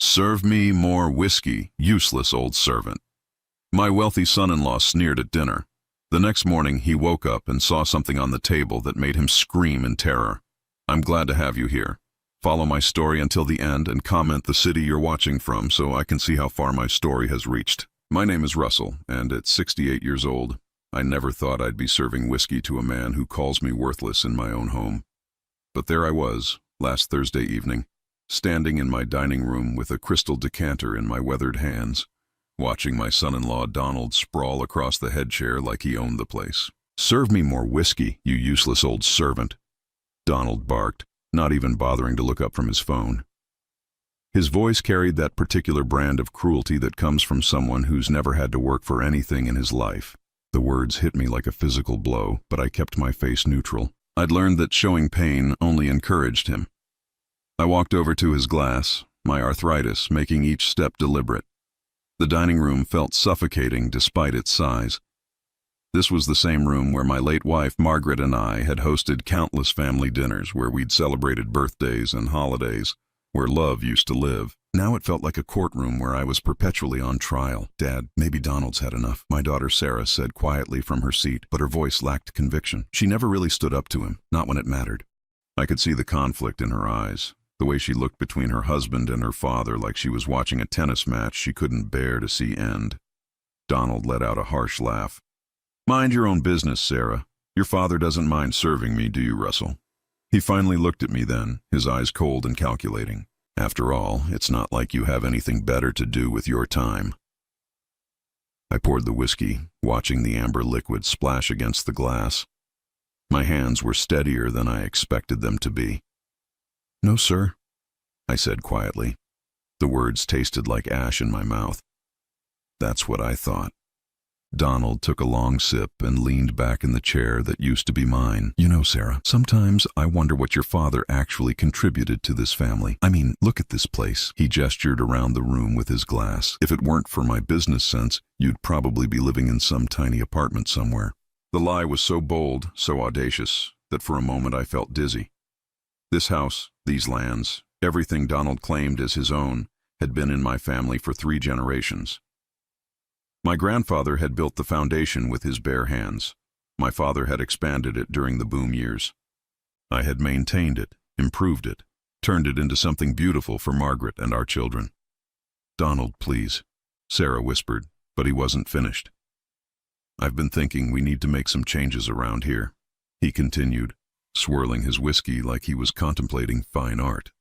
Serve me more whiskey, useless old servant. My wealthy son-in-law sneered at dinner. The next morning he woke up and saw something on the table that made him scream in terror. I'm glad to have you here. Follow my story until the end and comment the city you're watching from so I can see how far my story has reached. My name is Russell, and at 68 years old, I never thought I'd be serving whiskey to a man who calls me worthless in my own home. But there I was, last Thursday evening, standing in my dining room with a crystal decanter in my weathered hands, watching my son-in-law Donald sprawl across the head chair like he owned the place. "Serve me more whiskey, you useless old servant," Donald barked, not even bothering to look up from his phone. His voice carried that particular brand of cruelty that comes from someone who's never had to work for anything in his life. The words hit me like a physical blow, but I kept my face neutral. I'd learned that showing pain only encouraged him. I walked over to his glass, my arthritis making each step deliberate. The dining room felt suffocating despite its size. This was the same room where my late wife Margaret and I had hosted countless family dinners where we'd celebrated birthdays and holidays, where love used to live. Now it felt like a courtroom where I was perpetually on trial. "Dad, maybe Donald's had enough," my daughter Sarah said quietly from her seat, but her voice lacked conviction. She never really stood up to him, not when it mattered. I could see the conflict in her eyes, the way she looked between her husband and her father like she was watching a tennis match she couldn't bear to see end. Donald let out a harsh laugh. "Mind your own business, Sarah. Your father doesn't mind serving me, do you, Russell?" He finally looked at me then, his eyes cold and calculating. "After all, it's not like you have anything better to do with your time." I poured the whiskey, watching the amber liquid splash against the glass. My hands were steadier than I expected them to be. "No, sir," I said quietly. The words tasted like ash in my mouth. That's what I thought. Donald took a long sip and leaned back in the chair that used to be mine. "You know, Sarah, sometimes I wonder what your father actually contributed to this family. I mean, look at this place." He gestured around the room with his glass. "If it weren't for my business sense, you'd probably be living in some tiny apartment somewhere." The lie was so bold, so audacious, that for a moment I felt dizzy. This house, these lands, everything Donald claimed as his own, had been in my family for 3 generations. My grandfather had built the foundation with his bare hands. My father had expanded it during the boom years. I had maintained it, improved it, turned it into something beautiful for Margaret and our children. "Donald, please," Sarah whispered, but he wasn't finished. "I've been thinking we need to make some changes around here," he continued, swirling his whiskey like he was contemplating fine art.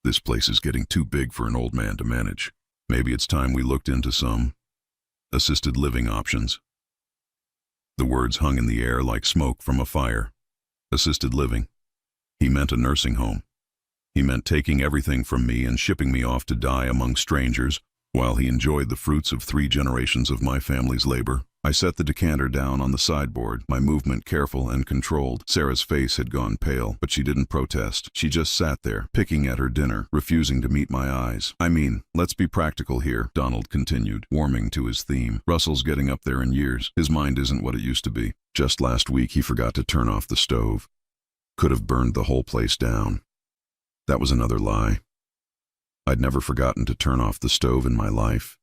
"This place is getting too big for an old man to manage. Maybe it's time we looked into some assisted living options." The words hung in the air like smoke from a fire. Assisted living. He meant a nursing home. He meant taking everything from me and shipping me off to die among strangers while he enjoyed the fruits of 3 generations of my family's labor. I set the decanter down on the sideboard, my movement careful and controlled. Sarah's face had gone pale, but she didn't protest. She just sat there, picking at her dinner, refusing to meet my eyes. "I mean, let's be practical here," Donald continued, warming to his theme. "Russell's getting up there in years. His mind isn't what it used to be. Just last week he forgot to turn off the stove. Could have burned the whole place down." That was another lie. I'd never forgotten to turn off the stove in my life.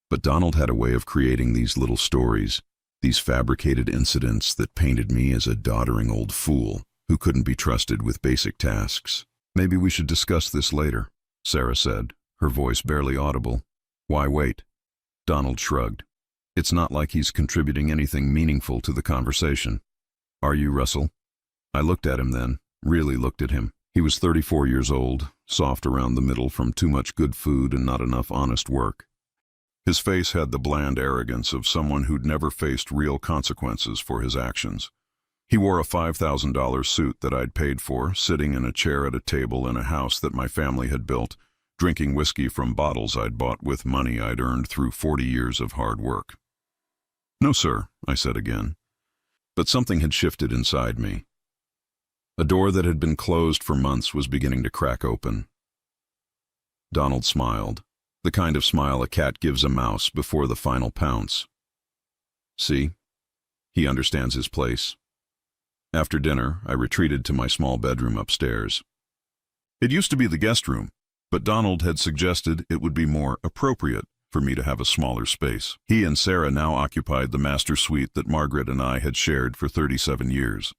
But Donald had a way of creating these little stories, these fabricated incidents that painted me as a doddering old fool who couldn't be trusted with basic tasks. "Maybe we should discuss this later," Sarah said, her voice barely audible. "Why wait?" Donald shrugged. "It's not like he's contributing anything meaningful to the conversation." "Are you, Russell?" I looked at him then, really looked at him. He was 34 years old, soft around the middle from too much good food and not enough honest work. His face had the bland arrogance of someone who'd never faced real consequences for his actions. He wore a $5,000 suit that I'd paid for, sitting in a chair at a table in a house that my family had built, drinking whiskey from bottles I'd bought with money I'd earned through 40 years of hard work. "No, sir," I said again. But something had shifted inside me. A door that had been closed for months was beginning to crack open. Donald smiled. The kind of smile a cat gives a mouse before the final pounce. "See? He understands his place." After dinner, I retreated to my small bedroom upstairs. It used to be the guest room, But Donald had suggested it would be more appropriate for me to have a smaller space. He and Sarah now occupied the master suite that Margaret and I had shared for 37 years.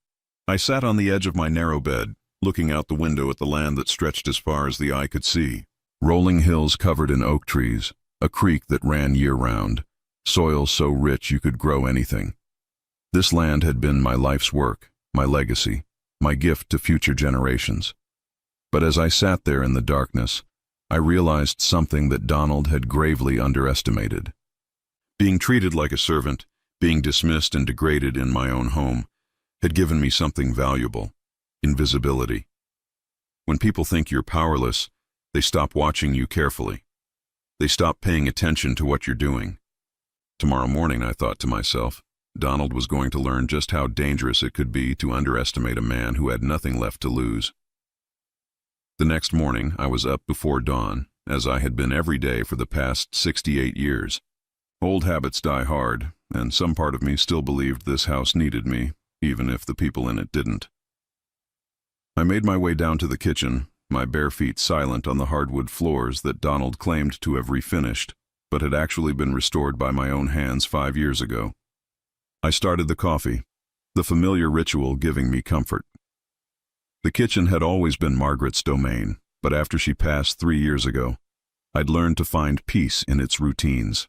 I sat on the edge of my narrow bed, looking out the window at the land that stretched as far as the eye could see. Rolling hills covered in oak trees, a creek that ran year-round, soil so rich you could grow anything. This land had been my life's work, my legacy, my gift to future generations. But as I sat there in the darkness, I realized something that Donald had gravely underestimated. Being treated like a servant, being dismissed and degraded in my own home, had given me something valuable: invisibility. When people think you're powerless, they stop watching you carefully. They stop paying attention to what you're doing. Tomorrow morning, I thought to myself, Donald was going to learn just how dangerous it could be to underestimate a man who had nothing left to lose. The next morning, I was up before dawn, as I had been every day for the past 68 years. Old habits die hard, and some part of me still believed this house needed me, even if the people in it didn't. I made my way down to the kitchen, my bare feet silent on the hardwood floors that Donald claimed to have refinished, but had actually been restored by my own hands 5 years ago. I started the coffee, the familiar ritual giving me comfort. The kitchen had always been Margaret's domain, but after she passed 3 years ago, I'd learned to find peace in its routines.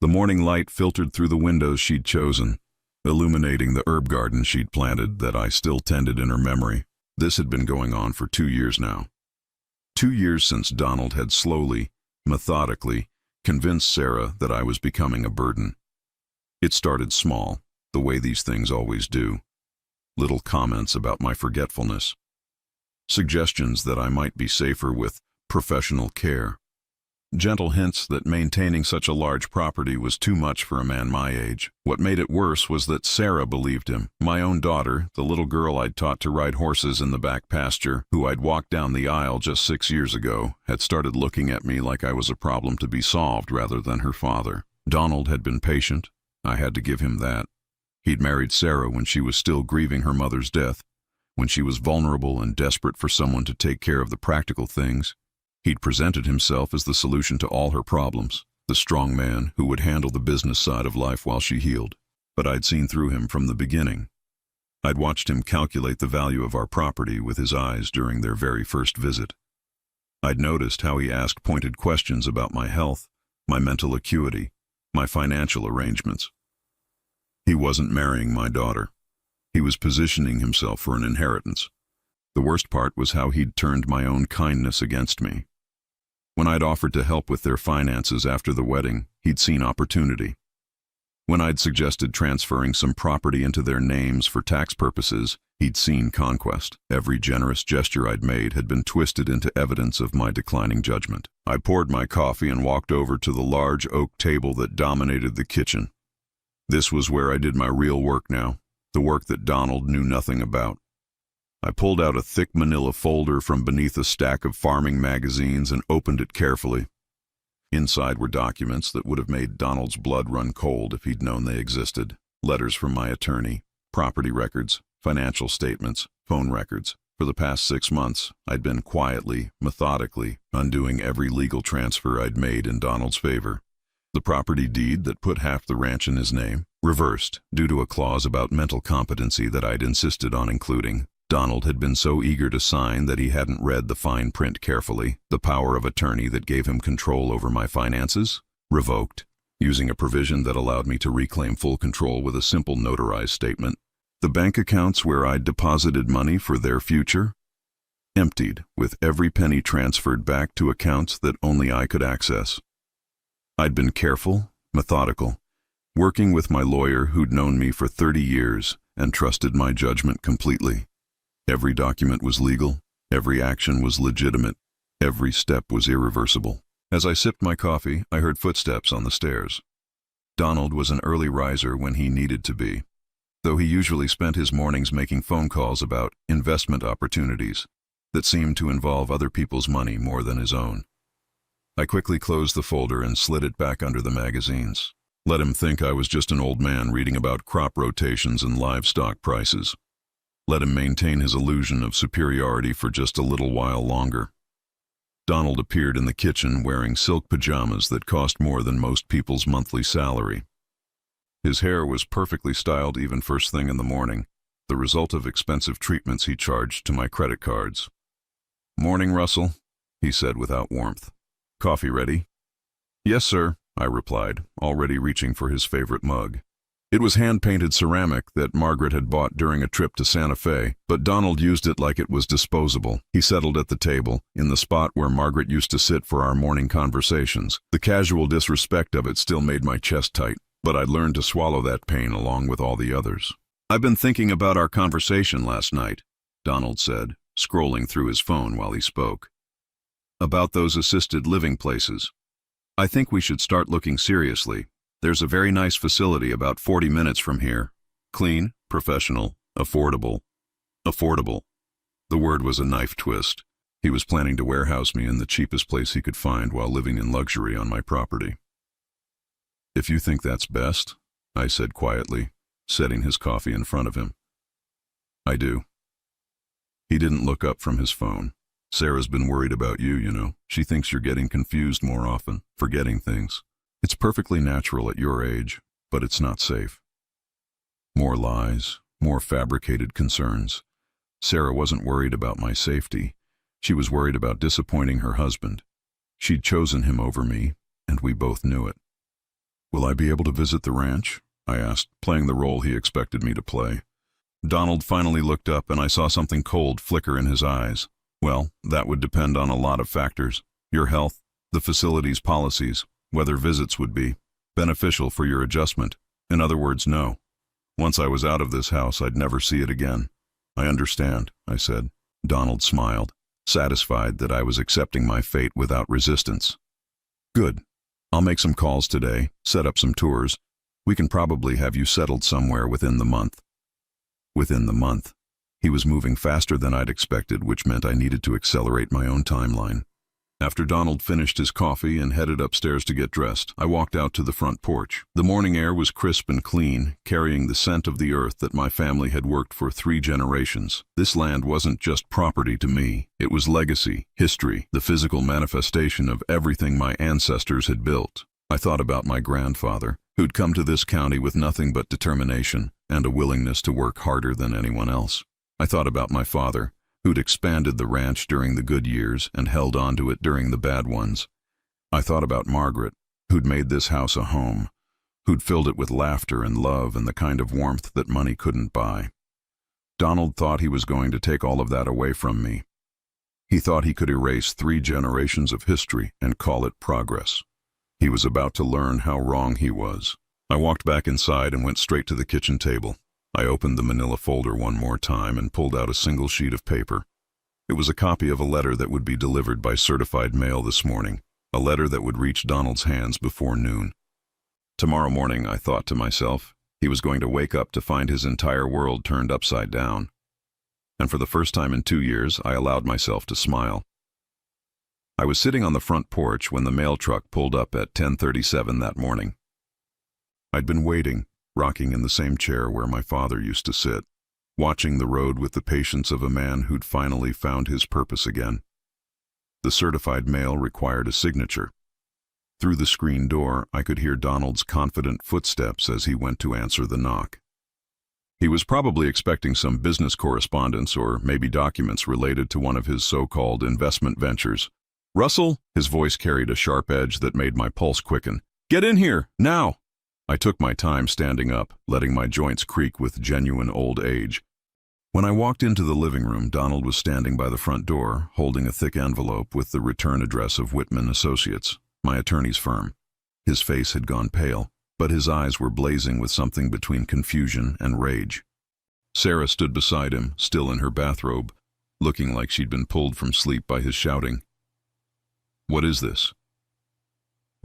The morning light filtered through the windows she'd chosen, illuminating the herb garden she'd planted that I still tended in her memory. This had been going on for 2 years now. 2 years since Donald had slowly, methodically, convinced Sarah that I was becoming a burden. It started small, the way these things always do. Little comments about my forgetfulness. Suggestions that I might be safer with professional care. Gentle hints that maintaining such a large property was too much for a man my age. What made it worse was that Sarah believed him. My own daughter, the little girl I'd taught to ride horses in the back pasture, who I'd walked down the aisle just 6 years ago, had started looking at me like I was a problem to be solved rather than her father. Donald had been patient. I had to give him that. He'd married Sarah when she was still grieving her mother's death, when she was vulnerable and desperate for someone to take care of the practical things. He'd presented himself as the solution to all her problems, the strong man who would handle the business side of life while she healed. But I'd seen through him from the beginning. I'd watched him calculate the value of our property with his eyes during their very first visit. I'd noticed how he asked pointed questions about my health, my mental acuity, my financial arrangements. He wasn't marrying my daughter. He was positioning himself for an inheritance. The worst part was how he'd turned my own kindness against me. When I'd offered to help with their finances after the wedding, he'd seen opportunity. When I'd suggested transferring some property into their names for tax purposes, he'd seen conquest. Every generous gesture I'd made had been twisted into evidence of my declining judgment. I poured my coffee and walked over to the large oak table that dominated the kitchen. This was where I did my real work now, the work that Donald knew nothing about. I pulled out a thick manila folder from beneath a stack of farming magazines and opened it carefully. Inside were documents that would have made Donald's blood run cold if he'd known they existed. Letters from my attorney, property records, financial statements, phone records. For the past 6 months, I'd been quietly, methodically, undoing every legal transfer I'd made in Donald's favor. The property deed that put half the ranch in his name, reversed due to a clause about mental competency that I'd insisted on including. Donald had been so eager to sign that he hadn't read the fine print carefully. The power of attorney that gave him control over my finances, revoked, using a provision that allowed me to reclaim full control with a simple notarized statement. The bank accounts where I'd deposited money for their future, emptied, with every penny transferred back to accounts that only I could access. I'd been careful, methodical, working with my lawyer who'd known me for 30 years and trusted my judgment completely. Every document was legal, every action was legitimate, every step was irreversible. As I sipped my coffee, I heard footsteps on the stairs. Donald was an early riser when he needed to be, though he usually spent his mornings making phone calls about investment opportunities that seemed to involve other people's money more than his own. I quickly closed the folder and slid it back under the magazines. Let him think I was just an old man reading about crop rotations and livestock prices. Let him maintain his illusion of superiority for just a little while longer. Donald appeared in the kitchen wearing silk pajamas that cost more than most people's monthly salary. His hair was perfectly styled even first thing in the morning, the result of expensive treatments he charged to my credit cards. "Morning, Russell," he said without warmth. "Coffee ready?" "Yes, sir," I replied, already reaching for his favorite mug. It was hand-painted ceramic that Margaret had bought during a trip to Santa Fe, but Donald used it like it was disposable. He settled at the table, in the spot where Margaret used to sit for our morning conversations. The casual disrespect of it still made my chest tight, but I learned to swallow that pain along with all the others. "I've been thinking about our conversation last night," Donald said, scrolling through his phone while he spoke. "About those assisted living places. I think we should start looking seriously. There's a very nice facility about 40 minutes from here. Clean, professional, affordable. Affordable." The word was a knife twist. He was planning to warehouse me in the cheapest place he could find while living in luxury on my property. "If you think that's best," I said quietly, setting his coffee in front of him. "I do." He didn't look up from his phone. "Sarah's been worried about you, you know. She thinks you're getting confused more often, forgetting things. It's perfectly natural at your age, but it's not safe." More lies, more fabricated concerns. Sarah wasn't worried about my safety. She was worried about disappointing her husband. She'd chosen him over me, and we both knew it. "Will I be able to visit the ranch?" I asked, playing the role he expected me to play. Donald finally looked up, and I saw something cold flicker in his eyes. "Well, that would depend on a lot of factors. Your health, the facility's policies, whether visits would be beneficial for your adjustment. In other words, no. Once I was out of this house, I'd never see it again." "I understand," I said. Donald smiled, satisfied that I was accepting my fate without resistance. "Good. I'll make some calls today, set up some tours. We can probably have you settled somewhere within the month." Within the month. He was moving faster than I'd expected, which meant I needed to accelerate my own timeline. After Donald finished his coffee and headed upstairs to get dressed, I walked out to the front porch. The morning air was crisp and clean, carrying the scent of the earth that my family had worked for 3 generations. This land wasn't just property to me. It was legacy, history, the physical manifestation of everything my ancestors had built. I thought about my grandfather, who'd come to this county with nothing but determination and a willingness to work harder than anyone else. I thought about my father, who'd expanded the ranch during the good years and held on to it during the bad ones. I thought about Margaret, who'd made this house a home, who'd filled it with laughter and love and the kind of warmth that money couldn't buy. Donald thought he was going to take all of that away from me. He thought he could erase 3 generations of history and call it progress. He was about to learn how wrong he was. I walked back inside and went straight to the kitchen table. I opened the manila folder one more time and pulled out a single sheet of paper. It was a copy of a letter that would be delivered by certified mail this morning, a letter that would reach Donald's hands before noon. Tomorrow morning, I thought to myself, he was going to wake up to find his entire world turned upside down. And for the first time in 2 years, I allowed myself to smile. I was sitting on the front porch when the mail truck pulled up at 10:37 that morning. I'd been waiting, rocking in the same chair where my father used to sit, watching the road with the patience of a man who'd finally found his purpose again. The certified mail required a signature. Through the screen door, I could hear Donald's confident footsteps as he went to answer the knock. He was probably expecting some business correspondence or maybe documents related to one of his so-called investment ventures. "Russell," his voice carried a sharp edge that made my pulse quicken. "Get in here, now!" I took my time standing up, letting my joints creak with genuine old age. When I walked into the living room, Donald was standing by the front door, holding a thick envelope with the return address of Whitman Associates, my attorney's firm. His face had gone pale, but his eyes were blazing with something between confusion and rage. Sarah stood beside him, still in her bathrobe, looking like she'd been pulled from sleep by his shouting. "What is this?"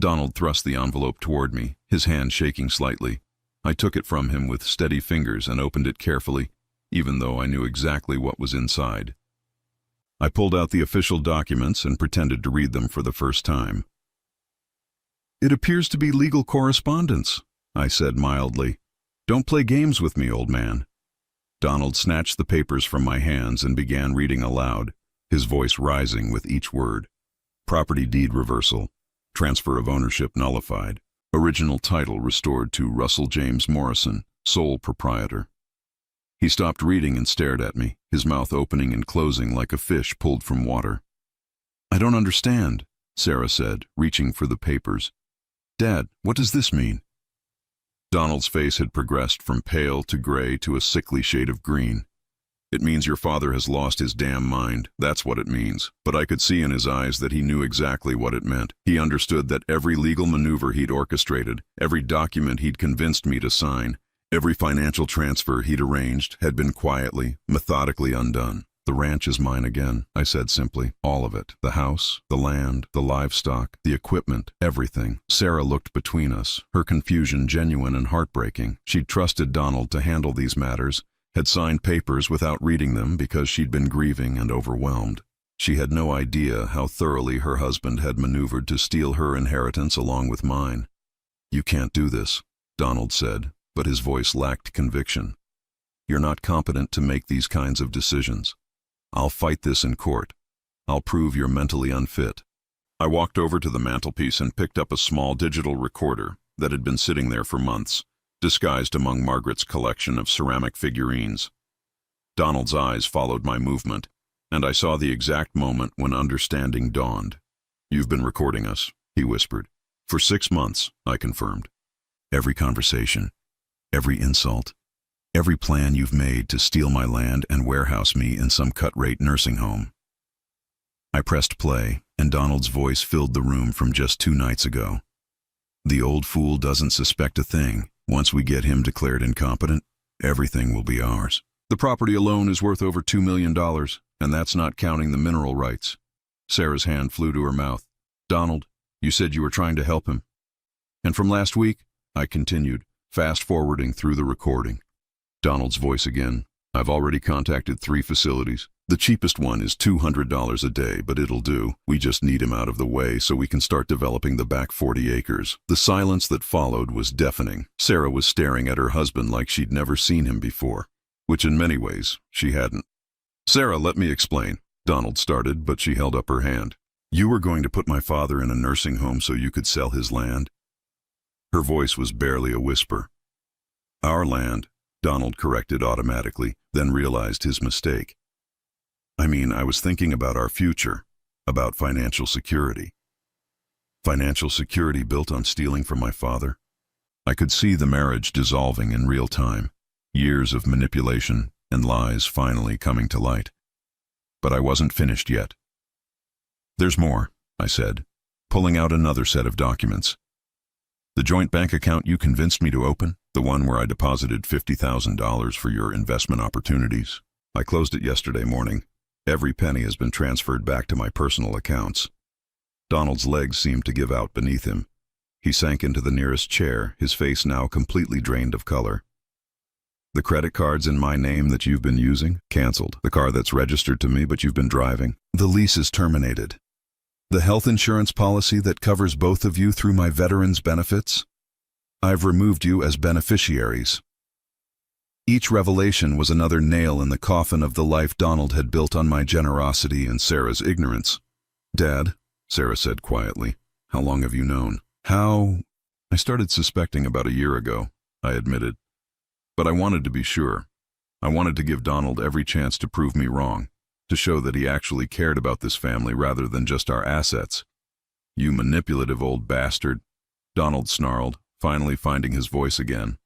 Donald thrust the envelope toward me, his hand shaking slightly. I took it from him with steady fingers and opened it carefully, even though I knew exactly what was inside. I pulled out the official documents and pretended to read them for the first time. "It appears to be legal correspondence," I said mildly. "Don't play games with me, old man." Donald snatched the papers from my hands and began reading aloud, his voice rising with each word. Property deed reversal. Transfer of ownership nullified. Original title restored to Russell James Morrison, sole proprietor. He stopped reading and stared at me, his mouth opening and closing like a fish pulled from water. "I don't understand," Sarah said, reaching for the papers. "Dad, what does this mean?" Donald's face had progressed from pale to gray to a sickly shade of green. "It means your father has lost his damn mind, that's what it means." But I could see in his eyes that he knew exactly what it meant. He understood that every legal maneuver he'd orchestrated, every document he'd convinced me to sign, every financial transfer he'd arranged had been quietly, methodically undone. "The ranch is mine again," I said simply. "All of it. The house, the land, the livestock, the equipment, everything." Sarah looked between us, her confusion genuine and heartbreaking. She'd trusted Donald to handle these matters, had signed papers without reading them because she'd been grieving and overwhelmed. She had no idea how thoroughly her husband had maneuvered to steal her inheritance along with mine. "You can't do this," Donald said, but his voice lacked conviction. "You're not competent to make these kinds of decisions. I'll fight this in court. I'll prove you're mentally unfit." I walked over to the mantelpiece and picked up a small digital recorder that had been sitting there for months, disguised among Margaret's collection of ceramic figurines. Donald's eyes followed my movement, and I saw the exact moment when understanding dawned. "You've been recording us," he whispered. "For 6 months," I confirmed. "Every conversation, every insult, every plan you've made to steal my land and warehouse me in some cut-rate nursing home." I pressed play, and Donald's voice filled the room from just 2 nights ago. "The old fool doesn't suspect a thing. Once we get him declared incompetent, everything will be ours. The property alone is worth over $2 million, and that's not counting the mineral rights." Sarah's hand flew to her mouth. "Donald, you said you were trying to help him." "And from last week," I continued, fast-forwarding through the recording. Donald's voice again. "I've already contacted 3 facilities. The cheapest one is $200 a day, but it'll do. We just need him out of the way so we can start developing the back 40 acres. The silence that followed was deafening. Sarah was staring at her husband like she'd never seen him before, which in many ways she hadn't. "Sarah, let me explain," Donald started, but she held up her hand. "You were going to put my father in a nursing home so you could sell his land?" Her voice was barely a whisper. "Our land," Donald corrected automatically, then realized his mistake. "I mean, I was thinking about our future, about financial security." "Financial security built on stealing from my father?" I could see the marriage dissolving in real time, years of manipulation and lies finally coming to light. But I wasn't finished yet. "There's more," I said, pulling out another set of documents. "The joint bank account you convinced me to open, the one where I deposited $50,000 for your investment opportunities. I closed it yesterday morning. Every penny has been transferred back to my personal accounts." Donald's legs seemed to give out beneath him. He sank into the nearest chair, his face now completely drained of color. "The credit cards in my name that you've been using? Canceled. The car that's registered to me but you've been driving? The lease is terminated. The health insurance policy that covers both of you through my veterans benefits? I've removed you as beneficiaries." Each revelation was another nail in the coffin of the life Donald had built on my generosity and Sarah's ignorance. "Dad," Sarah said quietly, "how long have you known?" I started suspecting about a year ago," I admitted. "But I wanted to be sure. I wanted to give Donald every chance to prove me wrong, to show that he actually cared about this family rather than just our assets." "You manipulative old bastard," Donald snarled, finally finding his voice again.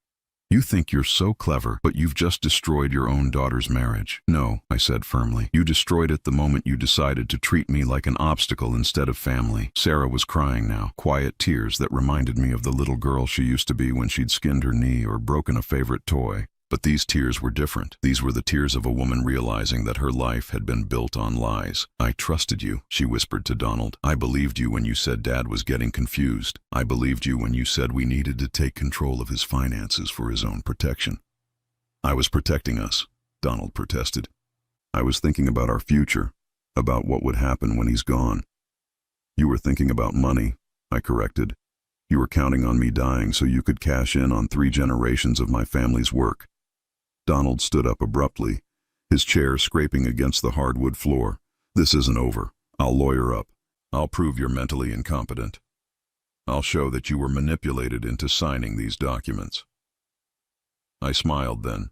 "You think you're so clever, but you've just destroyed your own daughter's marriage." "No," I said firmly. "You destroyed it the moment you decided to treat me like an obstacle instead of family." Sarah was crying now, quiet tears that reminded me of the little girl she used to be when she'd skinned her knee or broken a favorite toy. But these tears were different. These were the tears of a woman realizing that her life had been built on lies. "I trusted you," she whispered to Donald. "I believed you when you said Dad was getting confused. I believed you when you said we needed to take control of his finances for his own protection." "I was protecting us," Donald protested. "I was thinking about our future, about what would happen when he's gone." "You were thinking about money," I corrected. "You were counting on me dying so you could cash in on 3 generations of my family's work." Donald stood up abruptly, his chair scraping against the hardwood floor. "This isn't over. I'll lawyer up. I'll prove you're mentally incompetent. I'll show that you were manipulated into signing these documents." I smiled then,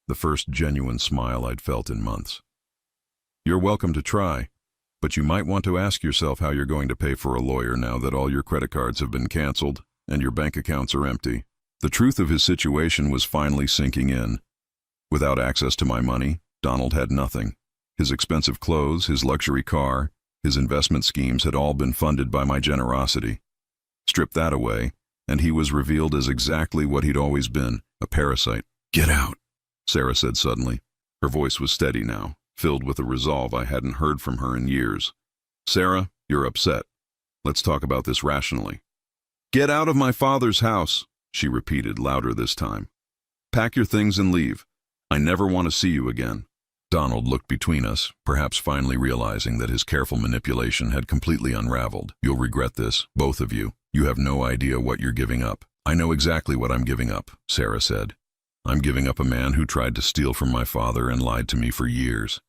the first genuine smile I'd felt in months. "You're welcome to try, but you might want to ask yourself how you're going to pay for a lawyer now that all your credit cards have been canceled and your bank accounts are empty." The truth of his situation was finally sinking in. Without access to my money, Donald had nothing. His expensive clothes, his luxury car, his investment schemes had all been funded by my generosity. Strip that away, and he was revealed as exactly what he'd always been, a parasite. "Get out," Sarah said suddenly. Her voice was steady now, filled with a resolve I hadn't heard from her in years. "Sarah, you're upset. Let's talk about this rationally." "Get out of my father's house," she repeated, louder this time. "Pack your things and leave. I never want to see you again." Donald looked between us, perhaps finally realizing that his careful manipulation had completely unraveled. "You'll regret this, both of you. You have no idea what you're giving up." "I know exactly what I'm giving up," Sarah said. "I'm giving up a man who tried to steal from my father and lied to me for years."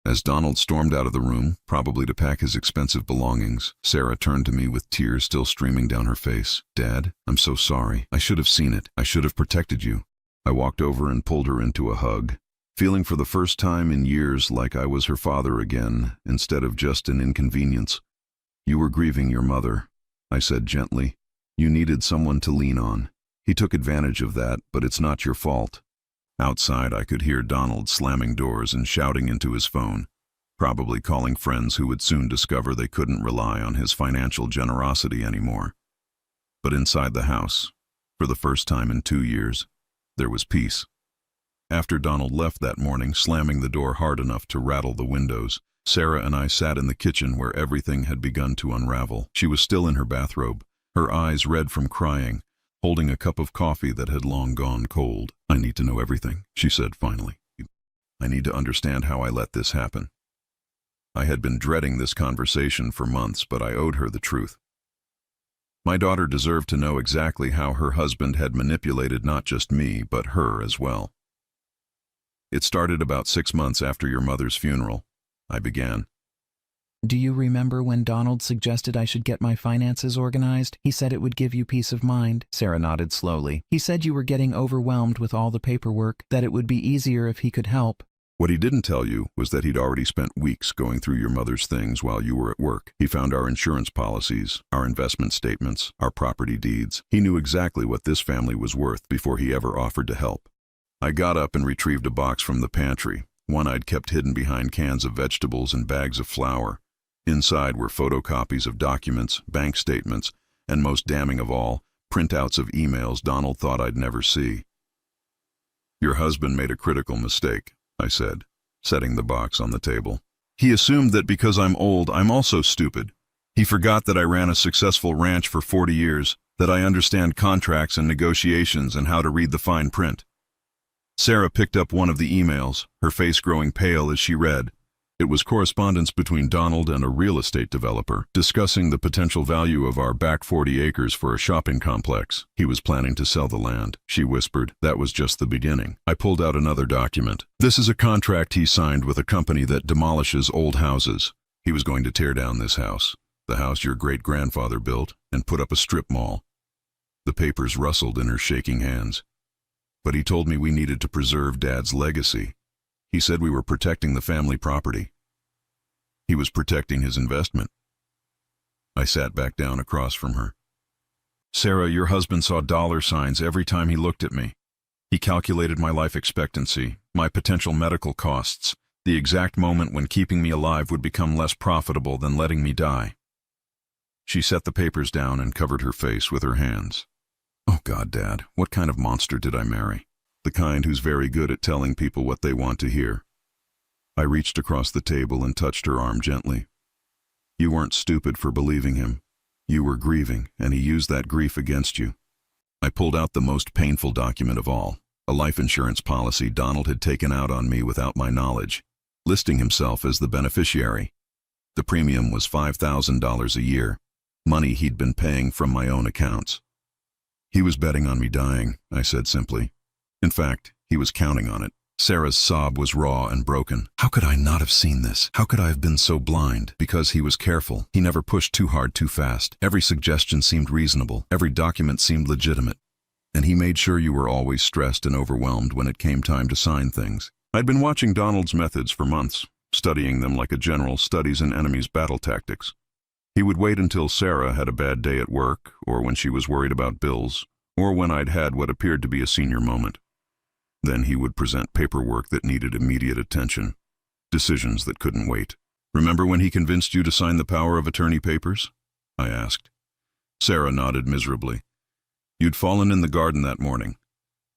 As Donald stormed out of the room, probably to pack his expensive belongings, Sarah turned to me with tears still streaming down her face. "Dad, I'm so sorry. I should have seen it. I should have protected you." I walked over and pulled her into a hug, feeling for the first time in years like I was her father again, instead of just an inconvenience. "You were grieving your mother," I said gently. "You needed someone to lean on. He took advantage of that, but it's not your fault." Outside, I could hear Donald slamming doors and shouting into his phone, probably calling friends who would soon discover they couldn't rely on his financial generosity anymore. But inside the house, for the first time in 2 years, there was peace. After Donald left that morning, slamming the door hard enough to rattle the windows, Sarah and I sat in the kitchen where everything had begun to unravel. She was still in her bathrobe, her eyes red from crying, holding a cup of coffee that had long gone cold. "I need to know everything," she said finally. "I need to understand how I let this happen." I had been dreading this conversation for months, but I owed her the truth. My daughter deserved to know exactly how her husband had manipulated not just me, but her as well. "It started about 6 months after your mother's funeral," I began. "Do you remember when Donald suggested I should get my finances organized? He said it would give you peace of mind." Sarah nodded slowly. "He said you were getting overwhelmed with all the paperwork, that it would be easier if he could help." "What he didn't tell you was that he'd already spent weeks going through your mother's things while you were at work. He found our insurance policies, our investment statements, our property deeds. He knew exactly what this family was worth before he ever offered to help." I got up and retrieved a box from the pantry, one I'd kept hidden behind cans of vegetables and bags of flour. Inside were photocopies of documents, bank statements, and most damning of all, printouts of emails Donald thought I'd never see. "Your husband made a critical mistake," I said, setting the box on the table. "He assumed that because I'm old, I'm also stupid. He forgot that I ran a successful ranch for 40 years, that I understand contracts and negotiations and how to read the fine print." Sarah picked up one of the emails, her face growing pale as she read. It was correspondence between Donald and a real estate developer, discussing the potential value of our back 40 acres for a shopping complex. He was planning to sell the land, she whispered. That was just the beginning. I pulled out another document. "This is a contract he signed with a company that demolishes old houses. He was going to tear down this house, the house your great-grandfather built, and put up a strip mall." The papers rustled in her shaking hands. "But he told me we needed to preserve Dad's legacy. He said we were protecting the family property. He was protecting his investment." I sat back down across from her. "Sarah, your husband saw dollar signs every time he looked at me. He calculated my life expectancy, my potential medical costs, the exact moment when keeping me alive would become less profitable than letting me die." She set the papers down and covered her face with her hands. "Oh God, Dad, what kind of monster did I marry? The kind who's very good at telling people what they want to hear." I reached across the table and touched her arm gently. "You weren't stupid for believing him. You were grieving, and he used that grief against you." I pulled out the most painful document of all, a life insurance policy Donald had taken out on me without my knowledge, listing himself as the beneficiary. The premium was $5,000 a year, money he'd been paying from my own accounts. "He was betting on me dying," I said simply. "In fact, he was counting on it." Sarah's sob was raw and broken. How could I not have seen this? How could I have been so blind? Because he was careful. He never pushed too hard too fast. Every suggestion seemed reasonable. Every document seemed legitimate. And he made sure you were always stressed and overwhelmed when it came time to sign things. I'd been watching Donald's methods for months, studying them like a general studies an enemy's battle tactics. He would wait until Sarah had a bad day at work, or when she was worried about bills, or when I'd had what appeared to be a senior moment. Then he would present paperwork that needed immediate attention, decisions that couldn't wait. Remember when he convinced you to sign the power of attorney papers? I asked. Sarah nodded miserably. You'd fallen in the garden that morning.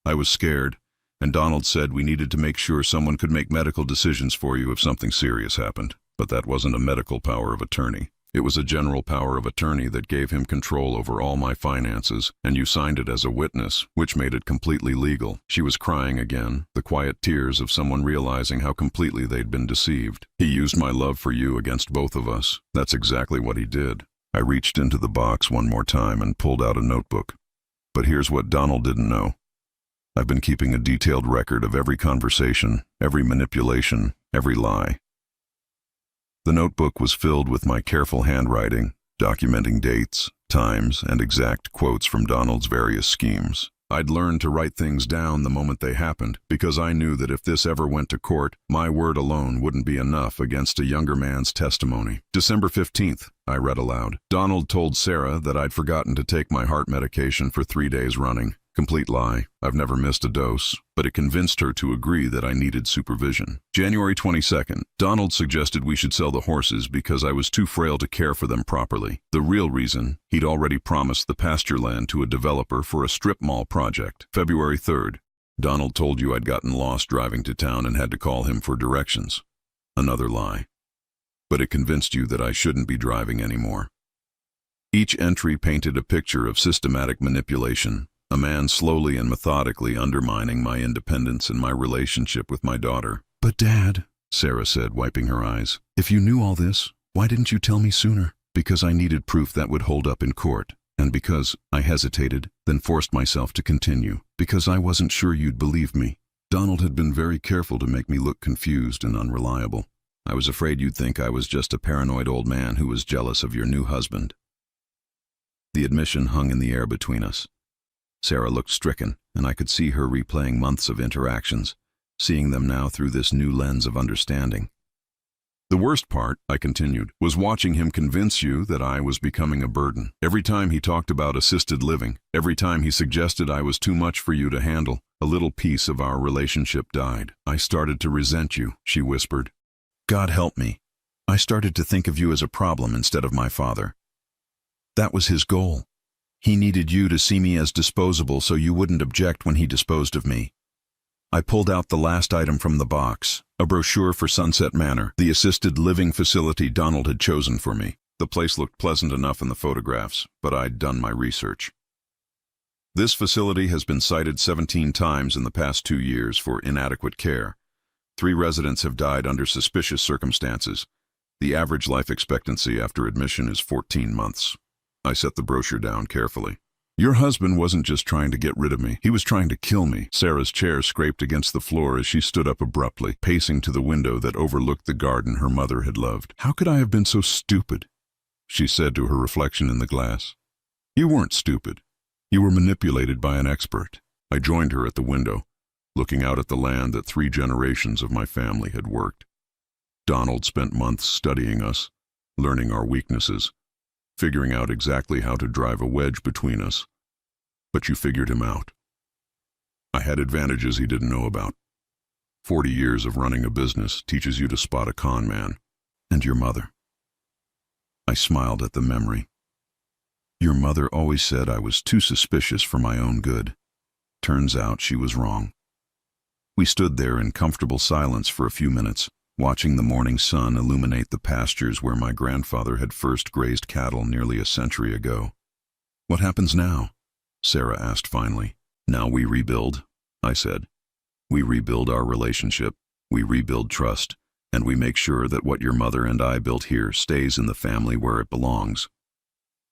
I was scared, and Donald said we needed to make sure someone could make medical decisions for you if something serious happened. But that wasn't a medical power of attorney. It was a general power of attorney that gave him control over all my finances, and you signed it as a witness, which made it completely legal. She was crying again, the quiet tears of someone realizing how completely they'd been deceived. He used my love for you against both of us. That's exactly what he did. I reached into the box one more time and pulled out a notebook. But here's what Donald didn't know. I've been keeping a detailed record of every conversation, every manipulation, every lie. The notebook was filled with my careful handwriting, documenting dates, times, and exact quotes from Donald's various schemes. I'd learned to write things down the moment they happened, because I knew that if this ever went to court, my word alone wouldn't be enough against a younger man's testimony. December 15th, I read aloud. Donald told Sarah that I'd forgotten to take my heart medication for 3 days running. Complete lie. I've never missed a dose, but it convinced her to agree that I needed supervision. January 22nd, Donald suggested we should sell the horses because I was too frail to care for them properly. The real reason, he'd already promised the pasture land to a developer for a strip mall project. February 3rd, Donald told you I'd gotten lost driving to town and had to call him for directions. Another lie. But it convinced you that I shouldn't be driving anymore. Each entry painted a picture of systematic manipulation. A man slowly and methodically undermining my independence and my relationship with my daughter. But Dad, Sarah said, wiping her eyes, if you knew all this, why didn't you tell me sooner? Because I needed proof that would hold up in court, and because I hesitated, then forced myself to continue, because I wasn't sure you'd believe me. Donald had been very careful to make me look confused and unreliable. I was afraid you'd think I was just a paranoid old man who was jealous of your new husband. The admission hung in the air between us. Sarah looked stricken, and I could see her replaying months of interactions, seeing them now through this new lens of understanding. The worst part, I continued, was watching him convince you that I was becoming a burden. Every time he talked about assisted living, every time he suggested I was too much for you to handle, a little piece of our relationship died. I started to resent you, she whispered. God help me. I started to think of you as a problem instead of my father. That was his goal. He needed you to see me as disposable so you wouldn't object when he disposed of me. I pulled out the last item from the box, a brochure for Sunset Manor, the assisted living facility Donald had chosen for me. The place looked pleasant enough in the photographs, but I'd done my research. This facility has been cited 17 times in the past 2 years for inadequate care. 3 residents have died under suspicious circumstances. The average life expectancy after admission is 14 months. I set the brochure down carefully. Your husband wasn't just trying to get rid of me. He was trying to kill me. Sarah's chair scraped against the floor as she stood up abruptly, pacing to the window that overlooked the garden her mother had loved. How could I have been so stupid? She said to her reflection in the glass. You weren't stupid. You were manipulated by an expert. I joined her at the window, looking out at the land that 3 generations of my family had worked. Donald spent months studying us, learning our weaknesses, figuring out exactly how to drive a wedge between us. But you figured him out. I had advantages he didn't know about. 40 years of running a business teaches you to spot a con man. And your mother. I smiled at the memory. Your mother always said I was too suspicious for my own good. Turns out she was wrong. We stood there in comfortable silence for a few minutes, watching the morning sun illuminate the pastures where my grandfather had first grazed cattle nearly a century ago. What happens now? Sarah asked finally. Now we rebuild, I said. We rebuild our relationship, we rebuild trust, and we make sure that what your mother and I built here stays in the family where it belongs.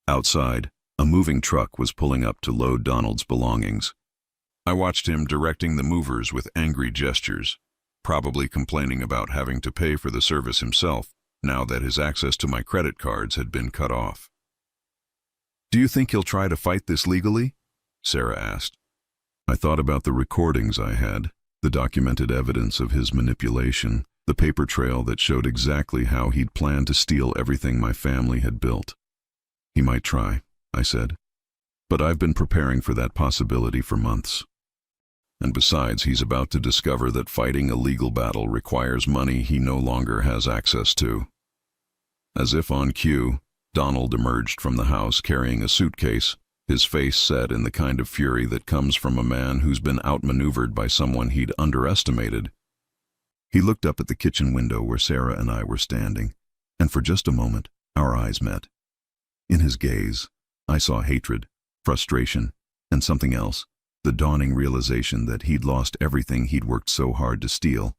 Outside, a moving truck was pulling up to load Donald's belongings. I watched him directing the movers with angry gestures, probably complaining about having to pay for the service himself now that his access to my credit cards had been cut off. "Do you think he'll try to fight this legally?" Sarah asked. I thought about the recordings I had, the documented evidence of his manipulation, the paper trail that showed exactly how he'd planned to steal everything my family had built. "He might try," I said. "But I've been preparing for that possibility for months. And besides, he's about to discover that fighting a legal battle requires money he no longer has access to." As if on cue, Donald emerged from the house carrying a suitcase, his face set in the kind of fury that comes from a man who's been outmaneuvered by someone he'd underestimated. He looked up at the kitchen window where Sarah and I were standing, and for just a moment, our eyes met. In his gaze, I saw hatred, frustration, and something else, the dawning realization that he'd lost everything he'd worked so hard to steal.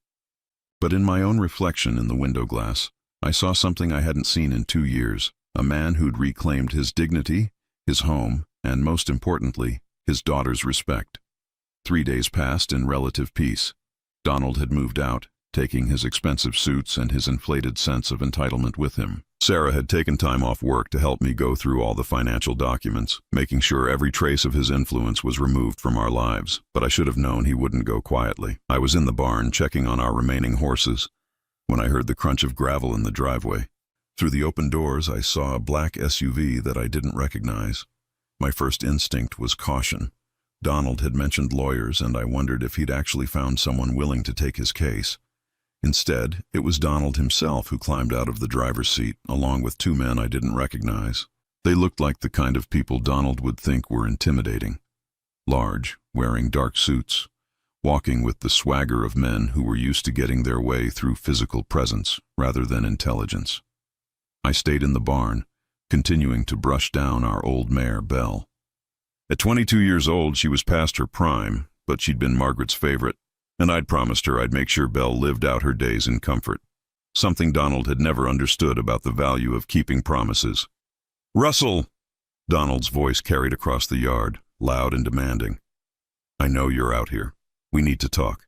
But in my own reflection in the window glass, I saw something I hadn't seen in 2 years, a man who'd reclaimed his dignity, his home, and most importantly, his daughter's respect. 3 days passed in relative peace. Donald had moved out, taking his expensive suits and his inflated sense of entitlement with him. Sarah had taken time off work to help me go through all the financial documents, making sure every trace of his influence was removed from our lives, but I should have known he wouldn't go quietly. I was in the barn checking on our remaining horses when I heard the crunch of gravel in the driveway. Through the open doors, I saw a black SUV that I didn't recognize. My first instinct was caution. Donald had mentioned lawyers, and I wondered if he'd actually found someone willing to take his case. Instead, it was Donald himself who climbed out of the driver's seat, along with 2 men I didn't recognize. They looked like the kind of people Donald would think were intimidating. Large, wearing dark suits, walking with the swagger of men who were used to getting their way through physical presence rather than intelligence. I stayed in the barn, continuing to brush down our old mare, Belle. At 22 years old, she was past her prime, but she'd been Margaret's favorite, and I'd promised her I'd make sure Belle lived out her days in comfort, something Donald had never understood about the value of keeping promises. "Russell!" Donald's voice carried across the yard, loud and demanding. "I know you're out here. We need to talk."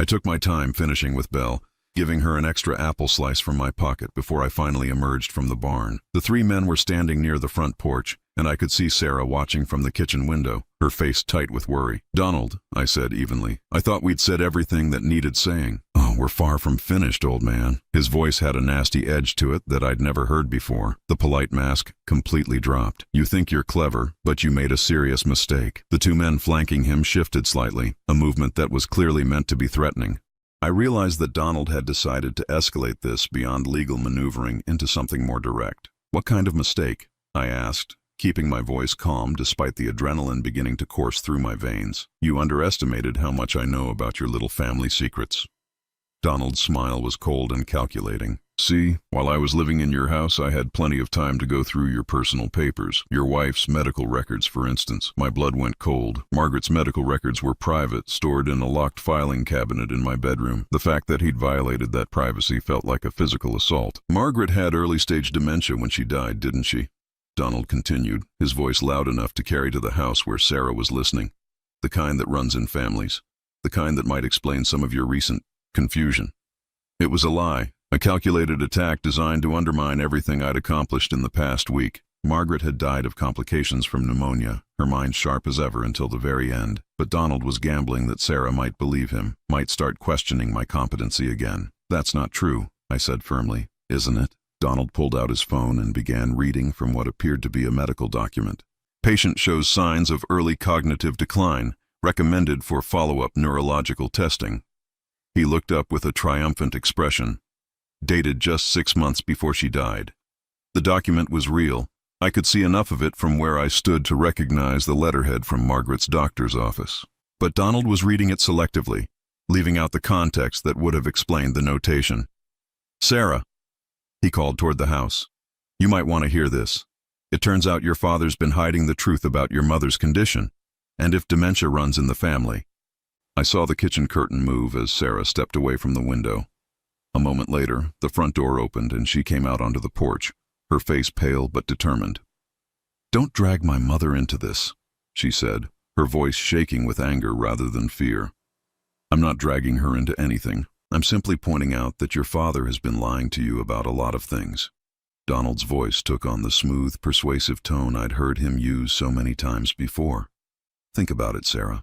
I took my time finishing with Belle, giving her an extra apple slice from my pocket before I finally emerged from the barn. The 3 men were standing near the front porch, and I could see Sarah watching from the kitchen window, her face tight with worry. "Donald," I said evenly, "I thought we'd said everything that needed saying." "Oh, we're far from finished, old man." His voice had a nasty edge to it that I'd never heard before. The polite mask completely dropped. "You think you're clever, but you made a serious mistake." The 2 men flanking him shifted slightly, a movement that was clearly meant to be threatening. I realized that Donald had decided to escalate this beyond legal maneuvering into something more direct. "What kind of mistake?" I asked, keeping my voice calm despite the adrenaline beginning to course through my veins. "You underestimated how much I know about your little family secrets." Donald's smile was cold and calculating. "See, while I was living in your house, I had plenty of time to go through your personal papers. Your wife's medical records, for instance. My blood went cold. Margaret's medical records were private, stored in a locked filing cabinet in my bedroom. The fact that he'd violated that privacy felt like a physical assault. Margaret had early-stage dementia when she died, didn't she?" Donald continued, his voice loud enough to carry to the house where Sarah was listening. "The kind that runs in families. The kind that might explain some of your recent confusion." It was a lie. A calculated attack designed to undermine everything I'd accomplished in the past week. Margaret had died of complications from pneumonia, her mind sharp as ever until the very end. But Donald was gambling that Sarah might believe him, might start questioning my competency again. "That's not true," I said firmly. "Isn't it?" Donald pulled out his phone and began reading from what appeared to be a medical document. "Patient shows signs of early cognitive decline, recommended for follow-up neurological testing." He looked up with a triumphant expression. "Dated just 6 months before she died." The document was real. I could see enough of it from where I stood to recognize the letterhead from Margaret's doctor's office. But Donald was reading it selectively, leaving out the context that would have explained the notation. "Sarah," he called toward the house, "you might want to hear this. It turns out your father's been hiding the truth about your mother's condition, and if dementia runs in the family." I saw the kitchen curtain move as Sarah stepped away from the window. A moment later, the front door opened and she came out onto the porch, her face pale but determined. "Don't drag my mother into this," she said, her voice shaking with anger rather than fear. I'm not dragging her into anything. I'm simply pointing out that your father has been lying to you about a lot of things. Donald's voice took on the smooth, persuasive tone I'd heard him use so many times before. Think about it, Sarah.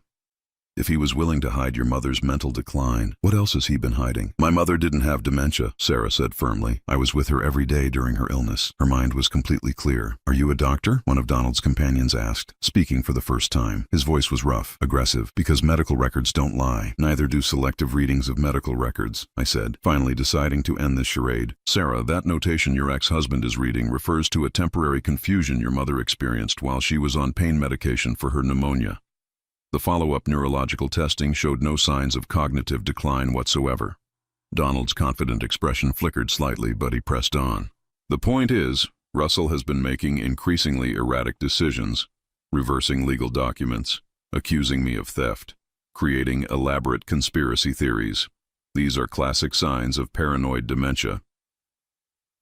If he was willing to hide your mother's mental decline, what else has he been hiding? My mother didn't have dementia, Sarah said firmly. I was with her every day during her illness. Her mind was completely clear. Are you a doctor? One of Donald's companions asked, speaking for the first time. His voice was rough, aggressive, because medical records don't lie. Neither do selective readings of medical records, I said, finally deciding to end this charade. Sarah, that notation your ex-husband is reading refers to a temporary confusion your mother experienced while she was on pain medication for her pneumonia. The follow-up neurological testing showed no signs of cognitive decline whatsoever. Donald's confident expression flickered slightly, but he pressed on. The point is, Russell has been making increasingly erratic decisions, reversing legal documents, accusing me of theft, creating elaborate conspiracy theories. These are classic signs of paranoid dementia.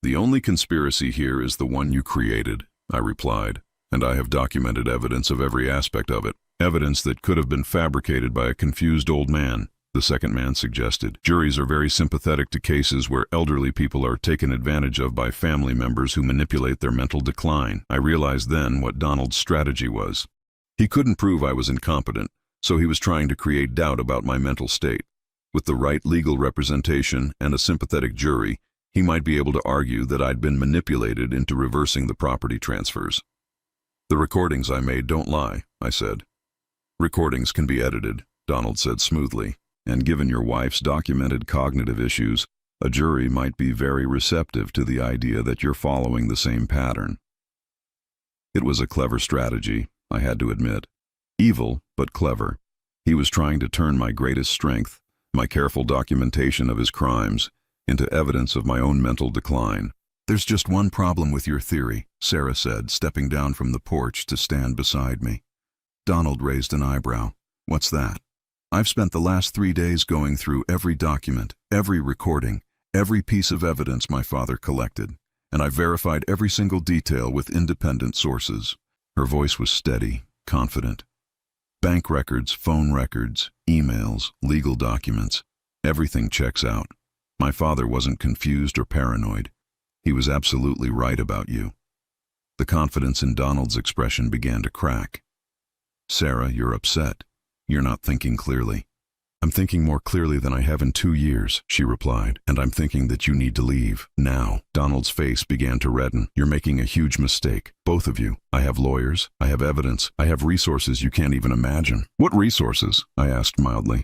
The only conspiracy here is the one you created, I replied, and I have documented evidence of every aspect of it. Evidence that could have been fabricated by a confused old man, the second man suggested. Juries are very sympathetic to cases where elderly people are taken advantage of by family members who manipulate their mental decline. I realized then what Donald's strategy was. He couldn't prove I was incompetent, so he was trying to create doubt about my mental state. With the right legal representation and a sympathetic jury, he might be able to argue that I'd been manipulated into reversing the property transfers. The recordings I made don't lie, I said. Recordings can be edited, Donald said smoothly, and given your wife's documented cognitive issues, a jury might be very receptive to the idea that you're following the same pattern. It was a clever strategy, I had to admit. Evil, but clever. He was trying to turn my greatest strength, my careful documentation of his crimes, into evidence of my own mental decline. There's just one problem with your theory, Sarah said, stepping down from the porch to stand beside me. Donald raised an eyebrow. What's that? I've spent the last 3 days going through every document, every recording, every piece of evidence my father collected, and I've verified every single detail with independent sources. Her voice was steady, confident. Bank records, phone records, emails, legal documents. Everything checks out. My father wasn't confused or paranoid. He was absolutely right about you. The confidence in Donald's expression began to crack. Sarah, you're upset. You're not thinking clearly. I'm thinking more clearly than I have in 2 years, she replied, and I'm thinking that you need to leave, now. Donald's face began to redden. You're making a huge mistake, both of you. I have lawyers, I have evidence, I have resources you can't even imagine. What resources? I asked mildly.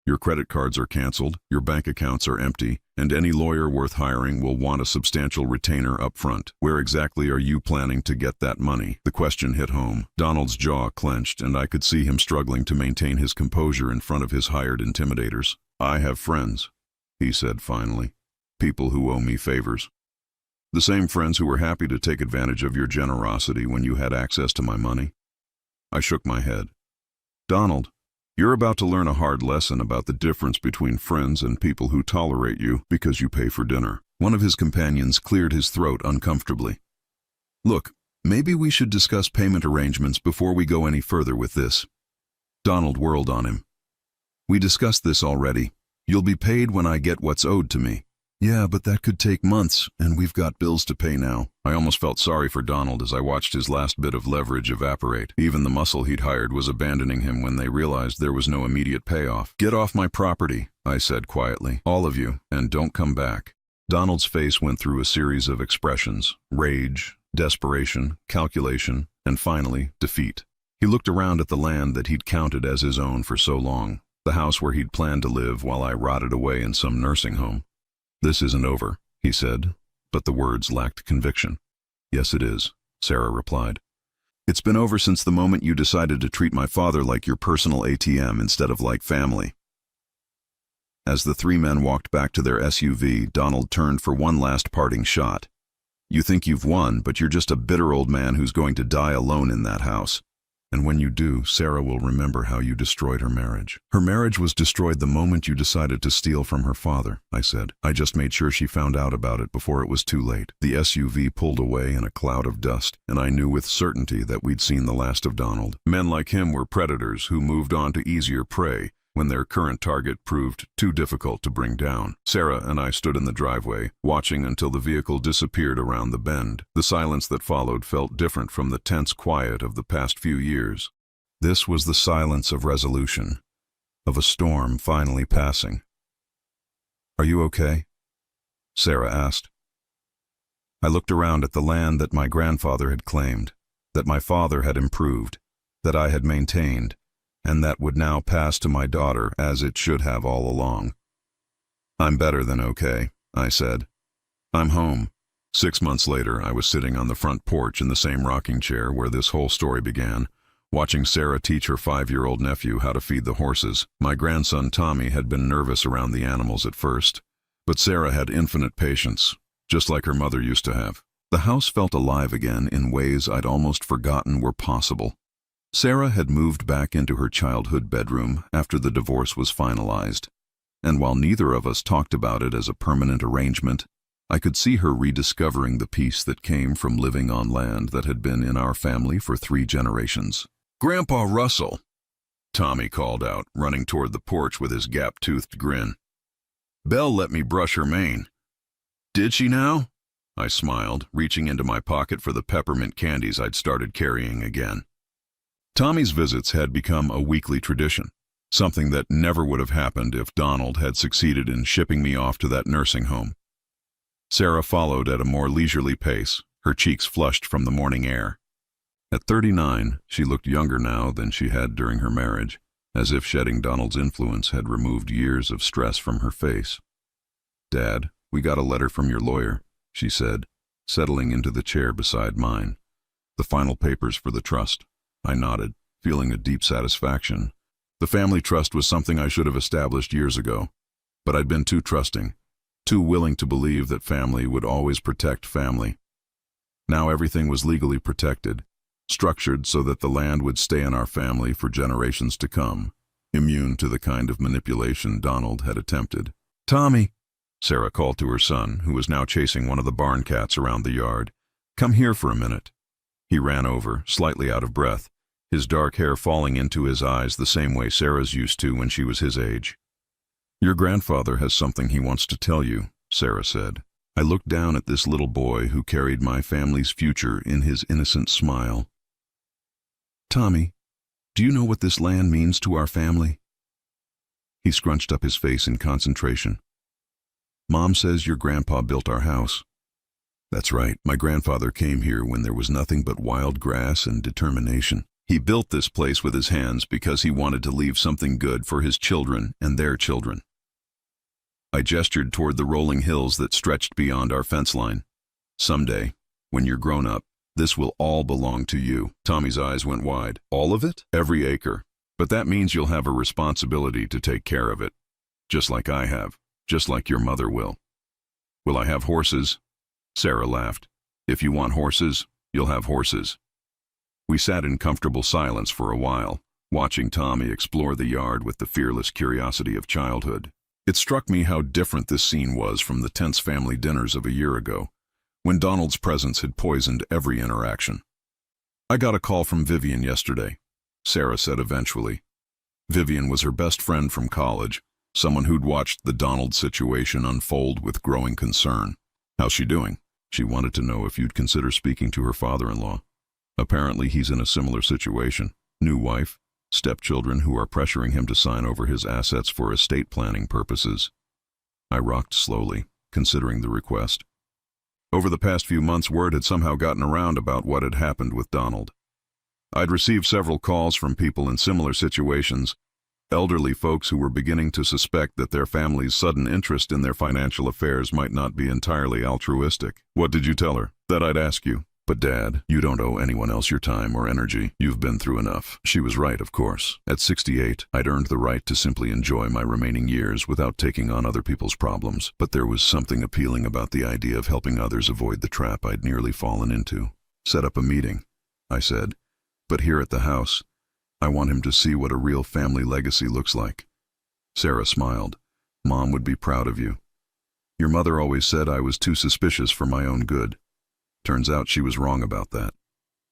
Your credit cards are canceled, your bank accounts are empty, and any lawyer worth hiring will want a substantial retainer up front. Where exactly are you planning to get that money? The question hit home. Donald's jaw clenched, and I could see him struggling to maintain his composure in front of his hired intimidators. I have friends, he said finally. People who owe me favors. The same friends who were happy to take advantage of your generosity when you had access to my money. I shook my head. Donald, you're about to learn a hard lesson about the difference between friends and people who tolerate you because you pay for dinner. One of his companions cleared his throat uncomfortably. Look, maybe we should discuss payment arrangements before we go any further with this. Donald whirled on him. We discussed this already. You'll be paid when I get what's owed to me. Yeah, but that could take months, and we've got bills to pay now. I almost felt sorry for Donald as I watched his last bit of leverage evaporate. Even the muscle he'd hired was abandoning him when they realized there was no immediate payoff. Get off my property, I said quietly. All of you, and don't come back. Donald's face went through a series of expressions: rage, desperation, calculation, and finally, defeat. He looked around at the land that he'd counted as his own for so long, the house where he'd planned to live while I rotted away in some nursing home. This isn't over, he said, but the words lacked conviction. Yes, it is, Sarah replied. It's been over since the moment you decided to treat my father like your personal ATM instead of like family. As the 3 men walked back to their SUV, Donald turned for one last parting shot. You think you've won, but you're just a bitter old man who's going to die alone in that house. And when you do, Sarah will remember how you destroyed her marriage. Her marriage was destroyed the moment you decided to steal from her father, I said. I just made sure she found out about it before it was too late. The SUV pulled away in a cloud of dust, and I knew with certainty that we'd seen the last of Donald. Men like him were predators who moved on to easier prey when their current target proved too difficult to bring down. Sarah and I stood in the driveway, watching until the vehicle disappeared around the bend. The silence that followed felt different from the tense quiet of the past few years. This was the silence of resolution, of a storm finally passing. "Are you okay?" Sarah asked. I looked around at the land that my grandfather had claimed, that my father had improved, that I had maintained, and that would now pass to my daughter as it should have all along. "I'm better than okay," I said. "I'm home." 6 months later, I was sitting on the front porch in the same rocking chair where this whole story began, watching Sarah teach her 5-year-old nephew how to feed the horses. My grandson Tommy had been nervous around the animals at first, but Sarah had infinite patience, just like her mother used to have. The house felt alive again in ways I'd almost forgotten were possible. Sarah had moved back into her childhood bedroom after the divorce was finalized, and while neither of us talked about it as a permanent arrangement, I could see her rediscovering the peace that came from living on land that had been in our family for 3 generations. "Grandpa Russell," Tommy called out, running toward the porch with his gap-toothed grin. "Belle let me brush her mane." "Did she now?" I smiled, reaching into my pocket for the peppermint candies I'd started carrying again. Tommy's visits had become a weekly tradition, something that never would have happened if Donald had succeeded in shipping me off to that nursing home. Sarah followed at a more leisurely pace, her cheeks flushed from the morning air. At 39, she looked younger now than she had during her marriage, as if shedding Donald's influence had removed years of stress from her face. "Dad, we got a letter from your lawyer," she said, settling into the chair beside mine. "The final papers for the trust." I nodded, feeling a deep satisfaction. The family trust was something I should have established years ago, but I'd been too trusting, too willing to believe that family would always protect family. Now everything was legally protected, structured so that the land would stay in our family for generations to come, immune to the kind of manipulation Donald had attempted. "Tommy," Sarah called to her son, who was now chasing one of the barn cats around the yard. "Come here for a minute." He ran over, slightly out of breath, his dark hair falling into his eyes the same way Sarah's used to when she was his age. "Your grandfather has something he wants to tell you," Sarah said. I looked down at this little boy who carried my family's future in his innocent smile. "Tommy, do you know what this land means to our family?" He scrunched up his face in concentration. "Mom says your grandpa built our house." "That's right. My grandfather came here when there was nothing but wild grass and determination. He built this place with his hands because he wanted to leave something good for his children and their children." I gestured toward the rolling hills that stretched beyond our fence line. "Someday, when you're grown up, this will all belong to you." Tommy's eyes went wide. "All of it?" "Every acre. But that means you'll have a responsibility to take care of it. Just like I have. Just like your mother will." "Will I have horses?" Sarah laughed. "If you want horses, you'll have horses." We sat in comfortable silence for a while, watching Tommy explore the yard with the fearless curiosity of childhood. It struck me how different this scene was from the tense family dinners of a year ago, when Donald's presence had poisoned every interaction. "I got a call from Vivian yesterday," Sarah said eventually. Vivian was her best friend from college, someone who'd watched the Donald situation unfold with growing concern. "How's she doing?" She wanted to know if you'd consider speaking to her father-in-law. Apparently he's in a similar situation. New wife, stepchildren who are pressuring him to sign over his assets for estate planning purposes. I rocked slowly, considering the request. Over the past few months, word had somehow gotten around about what had happened with Donald. I'd received several calls from people in similar situations, elderly folks who were beginning to suspect that their family's sudden interest in their financial affairs might not be entirely altruistic. "What did you tell her?" "That I'd ask you." "But Dad, you don't owe anyone else your time or energy. You've been through enough." She was right, of course. At 68, I'd earned the right to simply enjoy my remaining years without taking on other people's problems, but there was something appealing about the idea of helping others avoid the trap I'd nearly fallen into. "Set up a meeting," I said. But here at the house, I want him to see what a real family legacy looks like." Sarah smiled. "Mom would be proud of you. Your mother always said I was too suspicious for my own good. Turns out she was wrong about that."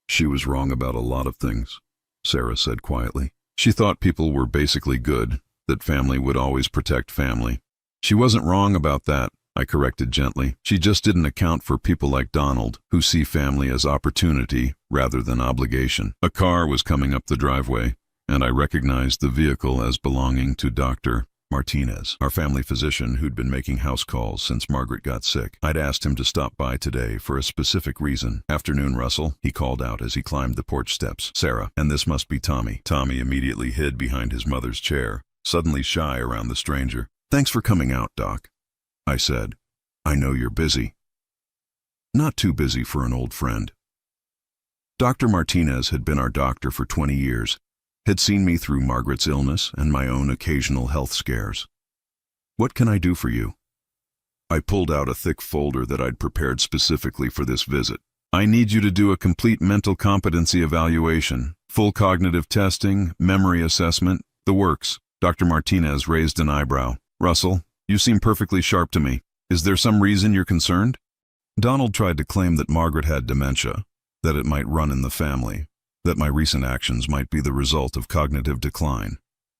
"She was wrong about a lot of things," Sarah said quietly. "She thought people were basically good, that family would always protect family." "She wasn't wrong about that," I corrected gently. "She just didn't account for people like Donald, who see family as opportunity rather than obligation." A car was coming up the driveway, and I recognized the vehicle as belonging to Dr. Martinez, our family physician who'd been making house calls since Margaret got sick. I'd asked him to stop by today for a specific reason. "Afternoon, Russell," he called out as he climbed the porch steps. "Sarah, and this must be Tommy." Tommy immediately hid behind his mother's chair, suddenly shy around the stranger. "Thanks for coming out, Doc," I said. "I know you're busy." "Not too busy for an old friend." Dr. Martinez had been our doctor for 20 years, had seen me through Margaret's illness and my own occasional health scares. "What can I do for you?" I pulled out a thick folder that I'd prepared specifically for this visit. "I need you to do a complete mental competency evaluation, full cognitive testing, memory assessment, the works." Dr. Martinez raised an eyebrow. "Russell, you seem perfectly sharp to me. Is there some reason you're concerned?" Donald tried to claim that Margaret had dementia, that it might run in the family, that my recent actions might be the result of cognitive decline.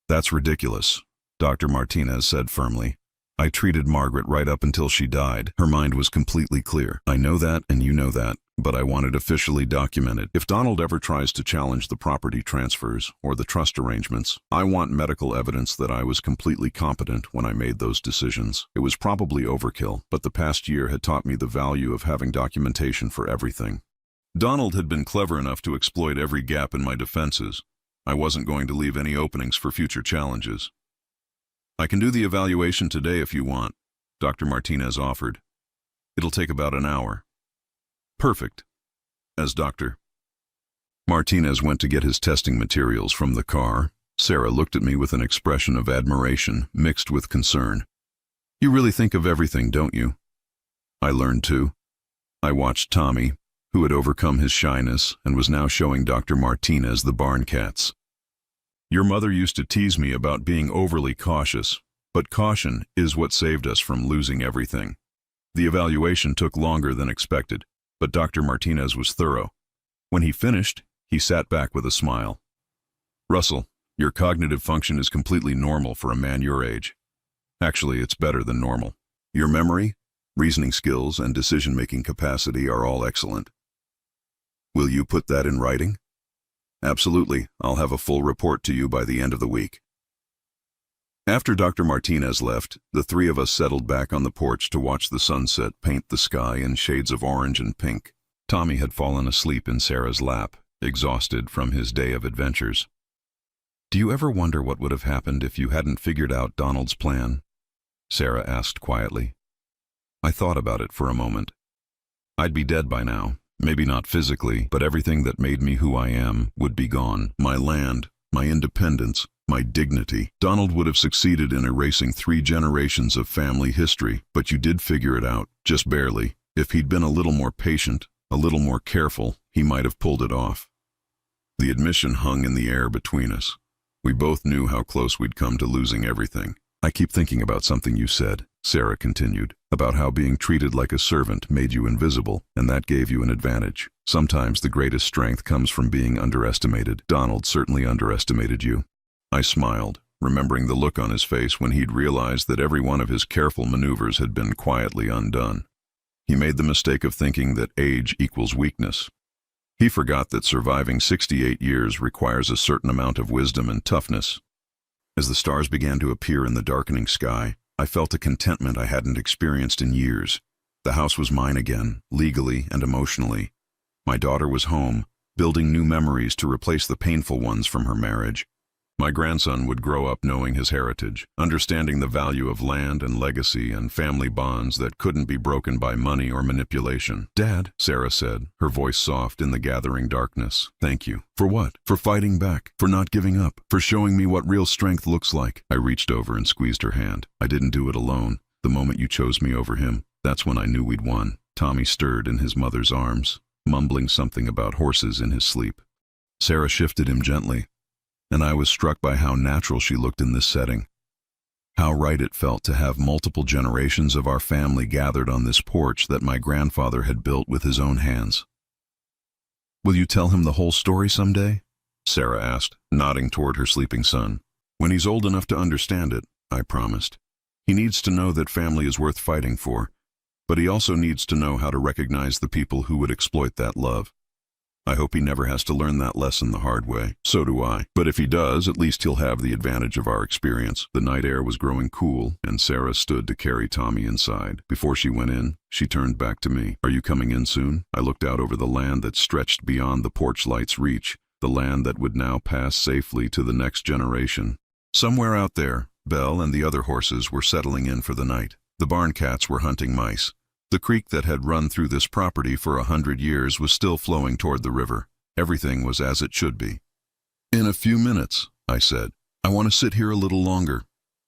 "That's ridiculous," Dr. Martinez said firmly. "I treated Margaret right up until she died. Her mind was completely clear. I know that and you know that, but I want it officially documented. If Donald ever tries to challenge the property transfers or the trust arrangements, I want medical evidence that I was completely competent when I made those decisions. It was probably overkill, but the past year had taught me the value of having documentation for everything." Donald had been clever enough to exploit every gap in my defenses. I wasn't going to leave any openings for future challenges. "I can do the evaluation today if you want," Dr. Martinez offered. "It'll take about an hour." "Perfect." As Dr. Martinez went to get his testing materials from the car, Sarah looked at me with an expression of admiration mixed with concern. "You really think of everything, don't you?" I learned to. I watched Tommy, who had overcome his shyness and was now showing Dr. Martinez the barn cats. "Your mother used to tease me about being overly cautious, but caution is what saved us from losing everything." The evaluation took longer than expected, but Dr. Martinez was thorough. When he finished, he sat back with a smile. "Russell, your cognitive function is completely normal for a man your age. Actually, it's better than normal. Your memory, reasoning skills, and decision-making capacity are all excellent. Will you put that in writing?" "Absolutely. I'll have a full report to you by the end of the week." After Dr. Martinez left, the three of us settled back on the porch to watch the sunset paint the sky in shades of orange and pink. Tommy had fallen asleep in Sarah's lap, exhausted from his day of adventures. "Do you ever wonder what would have happened if you hadn't figured out Donald's plan?" Sarah asked quietly. I thought about it for a moment. I'd be dead by now. Maybe not physically, but everything that made me who I am would be gone. My land, my independence, my dignity. Donald would have succeeded in erasing 3 generations of family history, but you did figure it out, just barely. If he'd been a little more patient, a little more careful, he might have pulled it off. The admission hung in the air between us. We both knew how close we'd come to losing everything. "I keep thinking about something you said," Sarah continued, "about how being treated like a servant made you invisible, and that gave you an advantage. Sometimes the greatest strength comes from being underestimated. Donald certainly underestimated you." I smiled, remembering the look on his face when he'd realized that every one of his careful maneuvers had been quietly undone. He made the mistake of thinking that age equals weakness. He forgot that surviving 68 years requires a certain amount of wisdom and toughness. As the stars began to appear in the darkening sky, I felt a contentment I hadn't experienced in years. The house was mine again, legally and emotionally. My daughter was home, building new memories to replace the painful ones from her marriage. My grandson would grow up knowing his heritage, understanding the value of land and legacy and family bonds that couldn't be broken by money or manipulation. "Dad," Sarah said, her voice soft in the gathering darkness. "Thank you." "For what?" "For fighting back, for not giving up, for showing me what real strength looks like." I reached over and squeezed her hand. "I didn't do it alone. The moment you chose me over him, that's when I knew we'd won." Tommy stirred in his mother's arms, mumbling something about horses in his sleep. Sarah shifted him gently, and I was struck by how natural she looked in this setting. How right it felt to have multiple generations of our family gathered on this porch that my grandfather had built with his own hands. "Will you tell him the whole story someday?" Sarah asked, nodding toward her sleeping son. "When he's old enough to understand it," I promised. "He needs to know that family is worth fighting for, but he also needs to know how to recognize the people who would exploit that love. I hope he never has to learn that lesson the hard way. So do I. But if he does, at least he'll have the advantage of our experience." The night air was growing cool, and Sarah stood to carry Tommy inside. Before she went in, she turned back to me. "Are you coming in soon?" I looked out over the land that stretched beyond the porch light's reach, the land that would now pass safely to the next generation. Somewhere out there, Belle and the other horses were settling in for the night. The barn cats were hunting mice. The creek that had run through this property for 100 years was still flowing toward the river. Everything was as it should be. "In a few minutes," I said. "I want to sit here a little longer."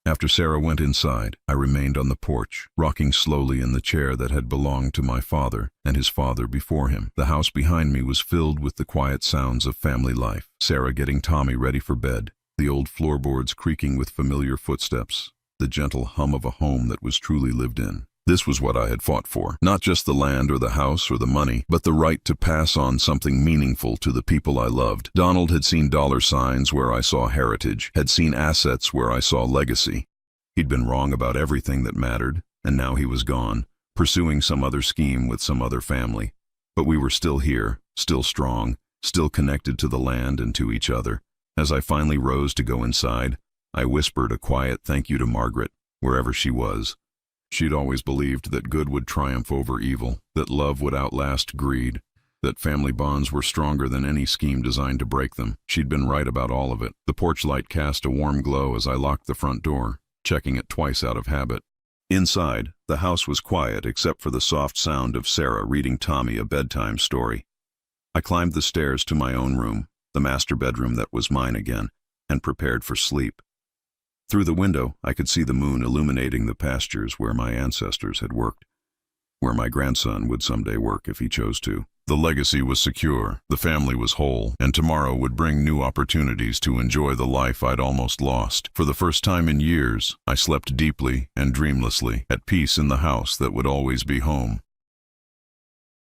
After Sarah went inside, I remained on the porch, rocking slowly in the chair that had belonged to my father and his father before him. The house behind me was filled with the quiet sounds of family life. Sarah getting Tommy ready for bed, the old floorboards creaking with familiar footsteps, the gentle hum of a home that was truly lived in. This was what I had fought for. Not just the land or the house or the money, but the right to pass on something meaningful to the people I loved. Donald had seen dollar signs where I saw heritage, had seen assets where I saw legacy. He'd been wrong about everything that mattered, and now he was gone, pursuing some other scheme with some other family. But we were still here, still strong, still connected to the land and to each other. As I finally rose to go inside, I whispered a quiet thank you to Margaret, wherever she was. She'd always believed that good would triumph over evil, that love would outlast greed, that family bonds were stronger than any scheme designed to break them. She'd been right about all of it. The porch light cast a warm glow as I locked the front door, checking it twice out of habit. Inside, the house was quiet except for the soft sound of Sarah reading Tommy a bedtime story. I climbed the stairs to my own room, the master bedroom that was mine again, and prepared for sleep. Through the window, I could see the moon illuminating the pastures where my ancestors had worked, where my grandson would someday work if he chose to. The legacy was secure, the family was whole, and tomorrow would bring new opportunities to enjoy the life I'd almost lost. For the first time in years, I slept deeply and dreamlessly, at peace in the house that would always be home.